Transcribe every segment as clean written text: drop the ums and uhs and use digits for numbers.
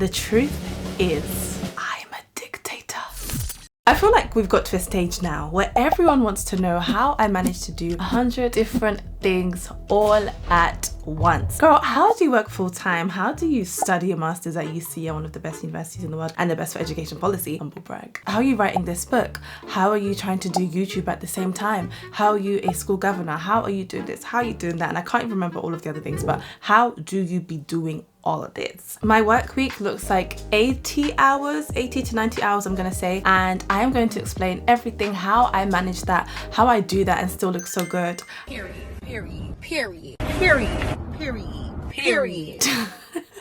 The truth is, I'm a dictator. I feel like we've got to a stage now where everyone wants to know how I managed to do 100 different things all at once. Girl, how do you work full time? How do you study a master's at UCL, one of the best universities in the world and the best for education policy? Humble brag. How are you writing this book? How are you trying to do YouTube at the same time? How are you a school governor? How are you doing this? How are you doing that? And I can't even remember all of the other things, but how do you be doing all of this? My work week looks like 80 to 90 hours, I'm gonna say, and I am going to explain everything, how I manage that, how I do that and still look so good. Period.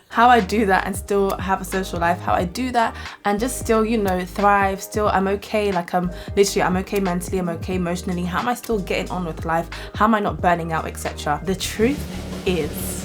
How I do that and still have a social life, how I do that and just still, you know, thrive, still I'm okay, like I'm okay mentally, I'm okay emotionally, how am I still getting on with life, how am I not burning out, etc. The truth is,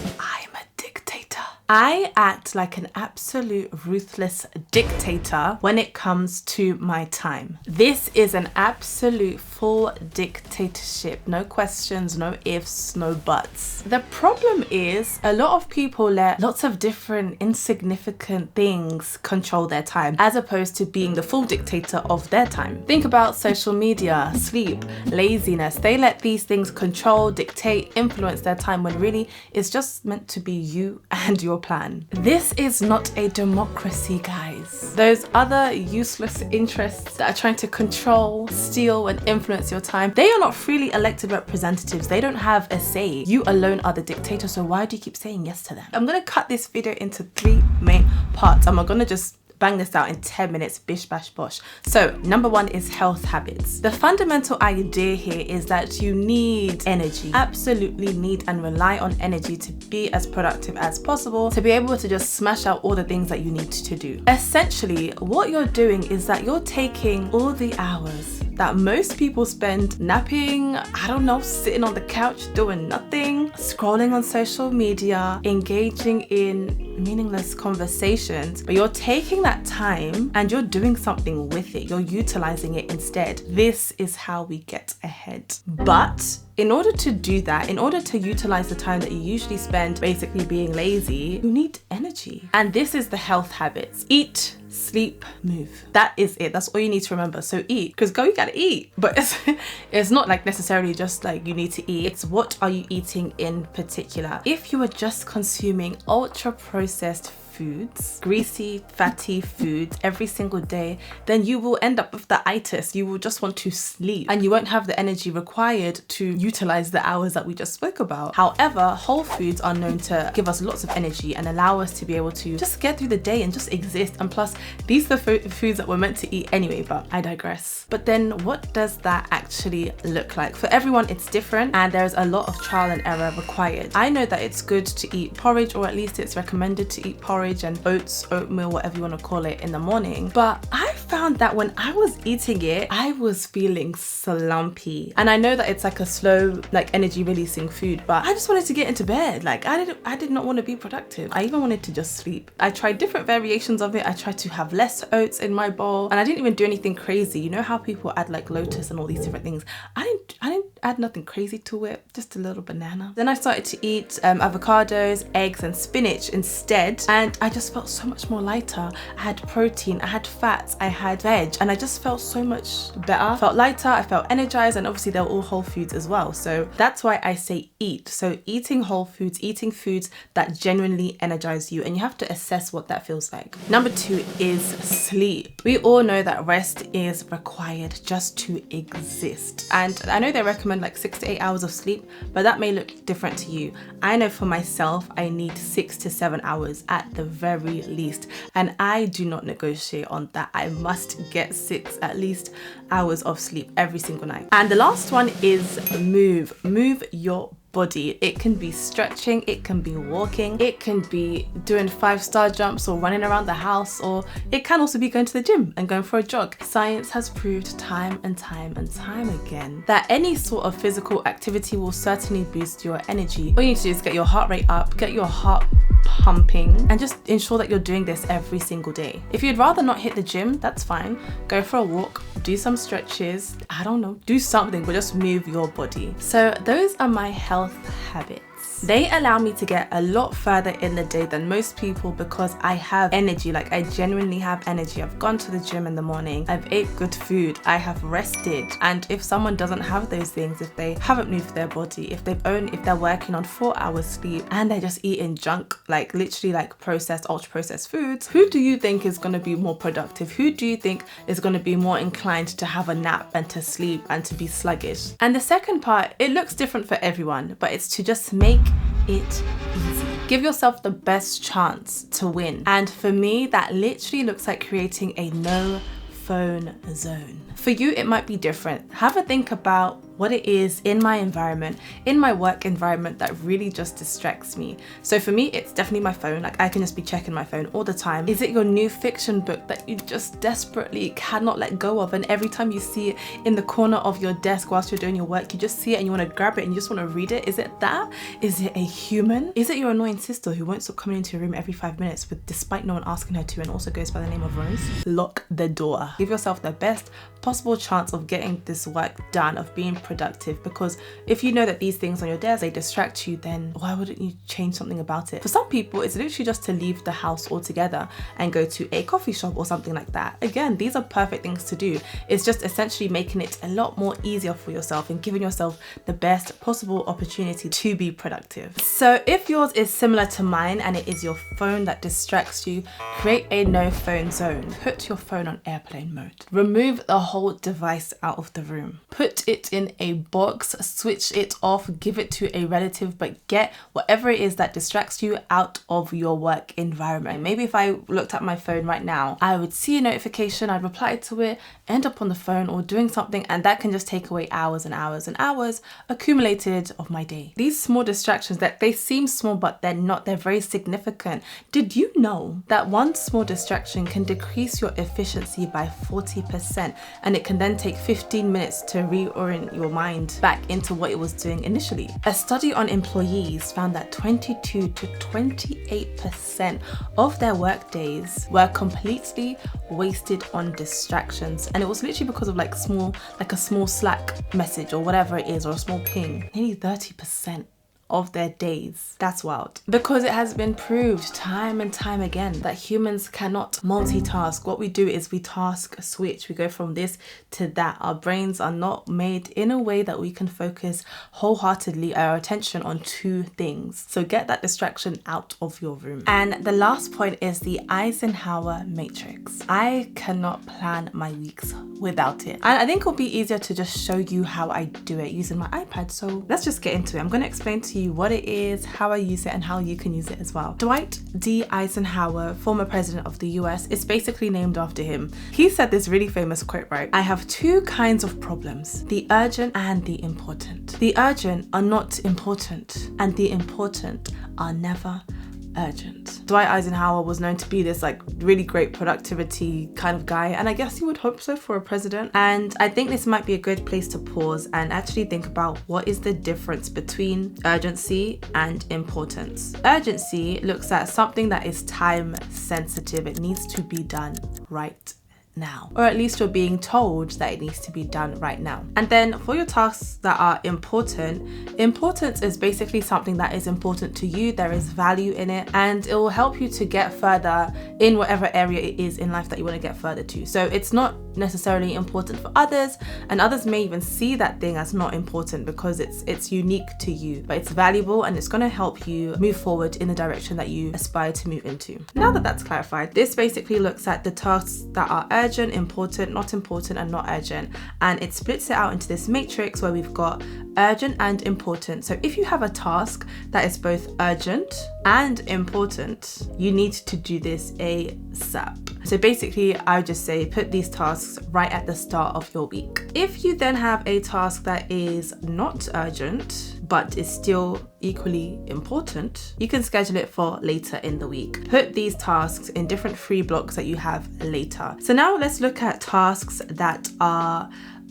I act like an absolute ruthless dictator when it comes to my time. This is an absolute full dictatorship. No questions, no ifs, no buts. The problem is a lot of people let lots of different insignificant things control their time as opposed to being the full dictator of their time. Think about social media, sleep, laziness. They let these things control, dictate, influence their time when really it's just meant to be you and your plan. This is not a democracy, guys. Those other useless interests that are trying to control, steal and influence your time, they are not freely elected representatives. They don't have a say. You alone are the dictator, so why do you keep saying yes to them? I'm gonna cut this video into 3 main parts. I'm not gonna just bang this out in 10 minutes, bish bash bosh. So number 1 is health habits. The fundamental idea here is that you need energy, absolutely need and rely on energy to be as productive as possible, to be able to just smash out all the things that you need to do. Essentially, what you're doing is that you're taking all the hours that most people spend napping, I don't know, sitting on the couch doing nothing, scrolling on social media, engaging in meaningless conversations, but you're taking that time and you're doing something with it. You're utilizing it instead. This is how we get ahead. But in order to do that, in order to utilize the time that you usually spend basically being lazy, you need energy. And this is the health habits. Eat, sleep, move. That is it. That's all you need to remember. So eat, because girl, you gotta eat. But it's not like necessarily just like you need to eat. It's what are you eating in particular. If you are just consuming ultra processed foods, greasy, fatty foods every single day, then you will end up with the itis. You will just want to sleep and you won't have the energy required to utilize the hours that we just spoke about. However, whole foods are known to give us lots of energy and allow us to be able to just get through the day and just exist. And plus, these are the foods that we're meant to eat anyway, but I digress. But then what does that actually look like? For everyone, it's different and there's a lot of trial and error required. I know that it's good to eat porridge, or at least it's recommended to eat porridge and oats, oatmeal, whatever you want to call it, in the morning. But I found that when I was eating it, I was feeling slumpy. And I know that it's like a slow, like energy releasing food, but I just wanted to get into bed. Like I did not want to be productive. I even wanted to just sleep. I tried different variations of it. I tried to have less oats in my bowl and I didn't even do anything crazy. You know how people add like lotus and all these different things? I didn't add nothing crazy to it, just a little banana. Then I started to eat avocados, eggs and spinach instead, and I just felt so much more lighter. I had protein, I had fats, I had veg, and I just felt so much better. I felt lighter, I felt energized, and obviously they were all whole foods as well. So that's why I say eat. So eating whole foods, eating foods that genuinely energize you, and you have to assess what that feels like. Number 2 is sleep. We all know that rest is required just to exist. And I know they recommend like 6 to 8 hours of sleep, but that may look different to you. I know for myself, I need 6 to 7 hours at the very least, and I do not negotiate on that. I must get 6 at least hours of sleep every single night. And the last one is move your body. It can be stretching, it can be walking, it can be doing 5-star jumps or running around the house, or it can also be going to the gym and going for a jog. Science has proved time and time again that any sort of physical activity will certainly boost your energy. All you need to do is get your heart rate up, get your heart pumping, and just ensure that you're doing this every single day. If you'd rather not hit the gym, that's fine. Go for a walk, do some stretches, I don't know, do something, but just move your body. So those are my health habits. They allow me to get a lot further in the day than most people because I have energy. Like, I genuinely have energy. I've gone to the gym in the morning, I've ate good food, I have rested. And if someone doesn't have those things, if they haven't moved their body, if they're working on 4 hours sleep and they're just eating junk, like literally like processed, ultra processed foods, who do you think is going to be more productive? Who do you think is going to be more inclined to have a nap and to sleep and to be sluggish? And the second part, it looks different for everyone, but it's to just make it easy. Give yourself the best chance to win. And for me, that literally looks like creating a no phone zone. For you, it might be different. Have a think about what it is in my environment, in my work environment, that really just distracts me. So for me, it's definitely my phone. Like, I can just be checking my phone all the time. Is it your new fiction book that you just desperately cannot let go of, and every time you see it in the corner of your desk whilst you're doing your work, you just see it and you want to grab it and you just want to read it? Is it that? Is it a human? Is it your annoying sister who won't stop coming into your room every 5 minutes despite no one asking her to, and also goes by the name of Rose? Lock the door. Give yourself the best possible chance of getting this work done, of being productive, because if you know that these things on your desk, they distract you, then why wouldn't you change something about it? For some people, it's literally just to leave the house altogether and go to a coffee shop or something like that. Again, these are perfect things to do. It's just essentially making it a lot more easier for yourself and giving yourself the best possible opportunity to be productive. So if yours is similar to mine and it is your phone that distracts you, create a no phone zone. Put your phone on airplane mode. Remove the whole device out of the room. Put it in a box, switch it off, give it to a relative, but get whatever it is that distracts you out of your work environment. Maybe if I looked at my phone right now, I would see a notification, I'd reply to it, end up on the phone or doing something, and that can just take away hours and hours and hours accumulated of my day. These small distractions, that they seem small, but they're not, they're very significant. Did you know that one small distraction can decrease your efficiency by 40%, and it can then take 15 minutes to reorient your mind back into what it was doing initially? A study on employees found that 22 to 28% of their work days were completely wasted on distractions, and it was literally because of like a small Slack message or whatever it is, or a small ping. Nearly 30% of their days. That's wild. Because it has been proved time and time again that humans cannot multitask. What we do is we task switch. We go from this to that. Our brains are not made in a way that we can focus wholeheartedly our attention on two things. So get that distraction out of your room. And the last point is the Eisenhower matrix. I cannot plan my weeks without it. And I think it'll be easier to just show you how I do it using my iPad. So let's just get into it. I'm going to explain to you what it is, how I use it, and how you can use it as well. Dwight D. Eisenhower, former president of the US, is basically named after him. He said this really famous quote, right? I have two kinds of problems, the urgent and the important. The urgent are not important, and the important are never urgent. Dwight Eisenhower was known to be this like really great productivity kind of guy, and I guess you would hope so for a president. And I think this might be a good place to pause and actually think about what is the difference between urgency and importance. Urgency looks at something that is time sensitive. It needs to be done right now, or at least you're being told that it needs to be done right now. And then for your tasks that are important, importance is basically something that is important to you, there is value in it, and it will help you to get further in whatever area it is in life that you want to get further to. So it's not necessarily important for others, and others may even see that thing as not important because it's unique to you, but it's valuable and it's going to help you move forward in the direction that you aspire to move into. Now that that's clarified, this basically looks at the tasks that are urgent, important, not important, and not urgent, and it splits it out into this matrix where we've got urgent and important. So if you have a task that is both urgent and important, you need to do this ASAP. So basically, I would just say put these tasks right at the start of your week. If you then have a task that is not urgent but is still equally important, you can schedule it for later in the week. Put these tasks in different free blocks that you have later. So now let's look at tasks that are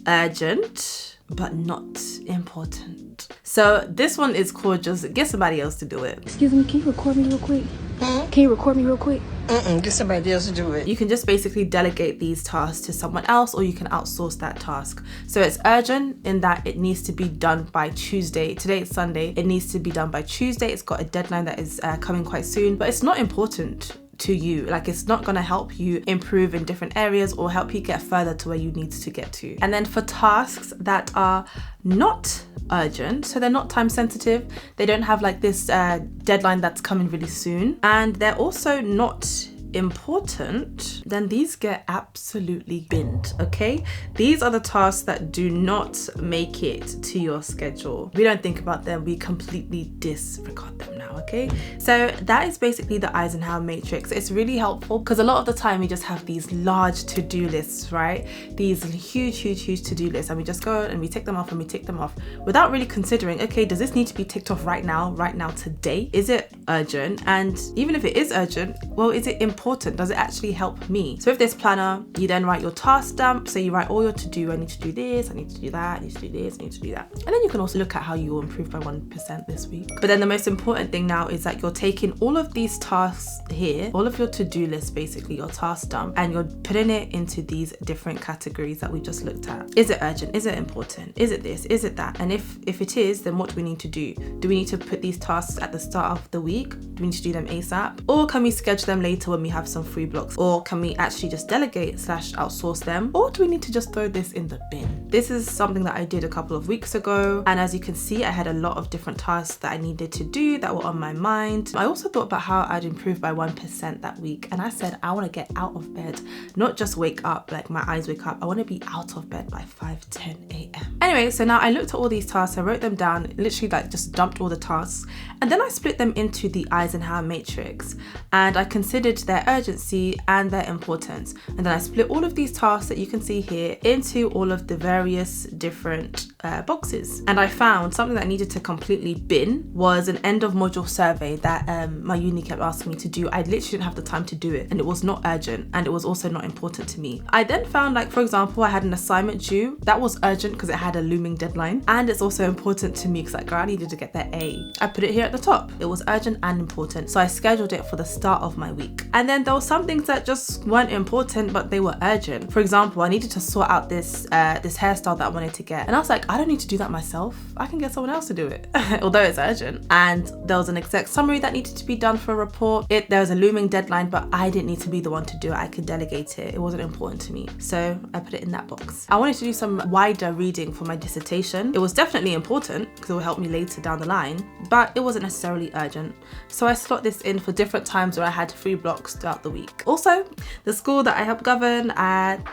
urgent but not important. So this one is called just get somebody else to do it. Excuse me, can you record me real quick? Can you record me real quick? Get somebody else to do it. You can just basically delegate these tasks to someone else, or you can outsource that task. So it's urgent in that it needs to be done by Tuesday. Today it's Sunday. It needs to be done by Tuesday. It's got a deadline that is coming quite soon, but it's not important to you. Like, it's not going to help you improve in different areas or help you get further to where you need to get to. And then for tasks that are not urgent, so they're not time sensitive, they don't have like this deadline that's coming really soon, and they're also not important, then these get absolutely binned, okay? These are the tasks that do not make it to your schedule. We don't think about them, we completely disregard them now, okay? So that is basically the Eisenhower matrix. It's really helpful because a lot of the time we just have these large to-do lists, right? These huge to-do lists, and we just go and we tick them off and we tick them off without really considering, okay, does this need to be ticked off right now today? Is it urgent? And even if it is urgent, well, is it important? Does it actually help me? So with this planner, you then write your task dump. So you write all your to-do. I need to do this, I need to do that, I need to do this, I need to do that. And then you can also look at how you will improve by 1% this week. But then the most important thing now is that you're taking all of these tasks here, all of your to-do list, basically your task dump, and you're putting it into these different categories that we just looked at. Is it urgent? Is it important? Is it this? Is it that? And if it is, then what do we need to do? Do we need to put these tasks at the start of the week? Do we need to do them ASAP? Or can we schedule them later when we have some free blocks? Or can we actually just delegate / outsource them? Or do we need to just throw this in the bin? This is something that I did a couple of weeks ago, and as you can see, I had a lot of different tasks that I needed to do that were on my mind. I also thought about how I'd improve by 1% that week, and I said I want to get out of bed, not just wake up, like my eyes wake up. I want to be out of bed by 5:10 a.m. Anyway, so now I looked at all these tasks, I wrote them down, literally like just dumped all the tasks, and then I split them into the Eisenhower matrix, and I considered their urgency and their importance. And then I split all of these tasks that you can see here into all of the various different boxes. And I found something that I needed to completely bin was an end of module survey that my uni kept asking me to do. I literally didn't have the time to do it, and it was not urgent, and it was also not important to me. I then found, like, for example, I had an assignment due that was urgent because it had a looming deadline, and it's also important to me because, like, I needed to get that A. I put it here at the top. It was urgent and important, so I scheduled it for the start of my week. And then there were some things that just weren't important, but they were urgent. For example, I needed to sort out this hairstyle that I wanted to get, and I was like, I don't need to do that myself. I can get someone else to do it, although it's urgent. And there was an exec summary that needed to be done for a report. There was a looming deadline, but I didn't need to be the one to do it. I could delegate it. It wasn't important to me, so I put it in that box. I wanted to do some wider reading for my dissertation. It was definitely important because it will help me later down the line, but it wasn't necessarily urgent. So I slot this in for different times where I had free blocks throughout the week. Also, the school that I helped govern,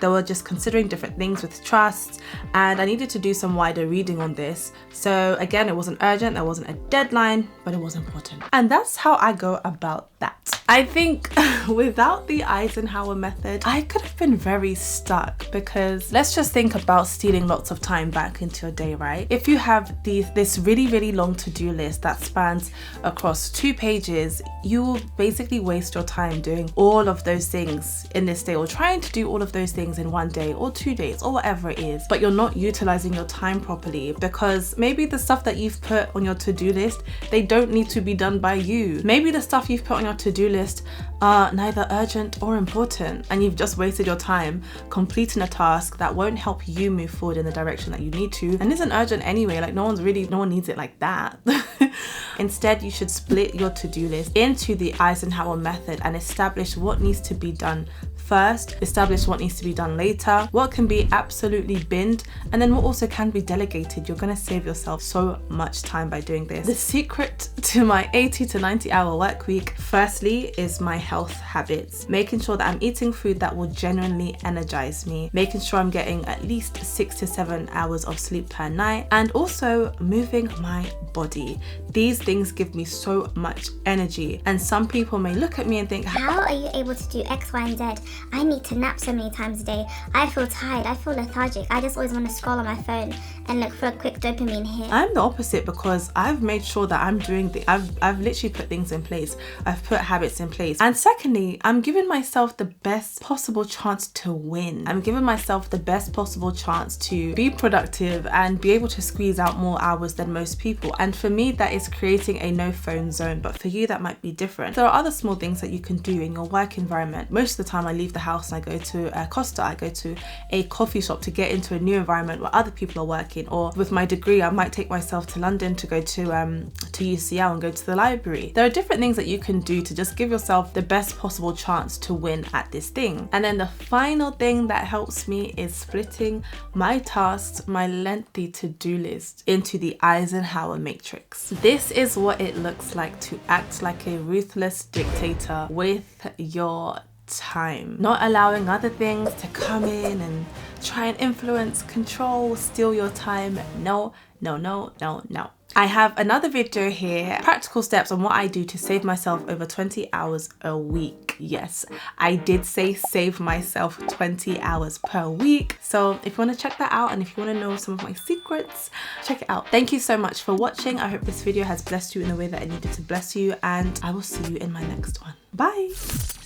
they were just considering different things with trusts, and I needed to do some wider reading on this. So again, it wasn't urgent, there wasn't a deadline, but it was important. And that's how I go about that. I think without the Eisenhower method, I could have been very stuck, because let's just think about stealing lots of time back into your day, right? If you have this really long to-do list that spans across 2 pages, you will basically waste your time doing all of those things in this day, or trying to do all of those things in 1 day or 2 days or whatever it is, but you're not utilizing your time properly, because maybe the stuff that you've put on your to-do list, they don't need to be done by you. Maybe the stuff you've put on your to-do list are neither urgent or important, and you've just wasted your time completing a task that won't help you move forward in the direction that you need to, and isn't urgent anyway. Like, no one needs it like that. Instead, you should split your to-do list into the Eisenhower method and establish what needs to be done first, establish what needs to be done later, what can be absolutely binned, and then what also can be delegated. You're going to save yourself so much time by doing this. The secret to my 80 to 90 hour work week, firstly, is my health habits. Making sure that I'm eating food that will genuinely energize me, making sure I'm getting at least 6 to 7 hours of sleep per night, and also moving my body. These things give me so much energy, and some people may look at me and think, how are you able to do X, Y, and Z? I need to nap so many times a day. I feel tired. I feel lethargic. I just always want to scroll on my phone and look for a quick dopamine hit. I'm the opposite, because I've made sure that I'm doing I've literally put things in place. I've put habits in place. And secondly, I'm giving myself the best possible chance to win. I'm giving myself the best possible chance to be productive and be able to squeeze out more hours than most people. And for me, that is creating a no phone zone, but for you that might be different. There are other small things that you can do in your work environment. Most of the time I leave the house and I go to Costa, I go to a coffee shop to get into a new environment where other people are working. Or with my degree, I might take myself to London to go to UCL and go to the library. There are different things that you can do to just give yourself the best possible chance to win at this thing. And then the final thing that helps me is splitting my tasks, my lengthy to-do list, into the Eisenhower matrix. This is what it looks like to act like a ruthless dictator with your time. Not allowing other things to come in and try and influence, control, steal your time. No, no, no, no, no. I have another video here, practical steps on what I do to save myself over 20 hours a week. Yes, I did say save myself 20 hours per week. So if you want to check that out and if you want to know some of my secrets, check it out. Thank you so much for watching. I hope this video has blessed you in the way that I needed to bless you, and I will see you in my next one. Bye.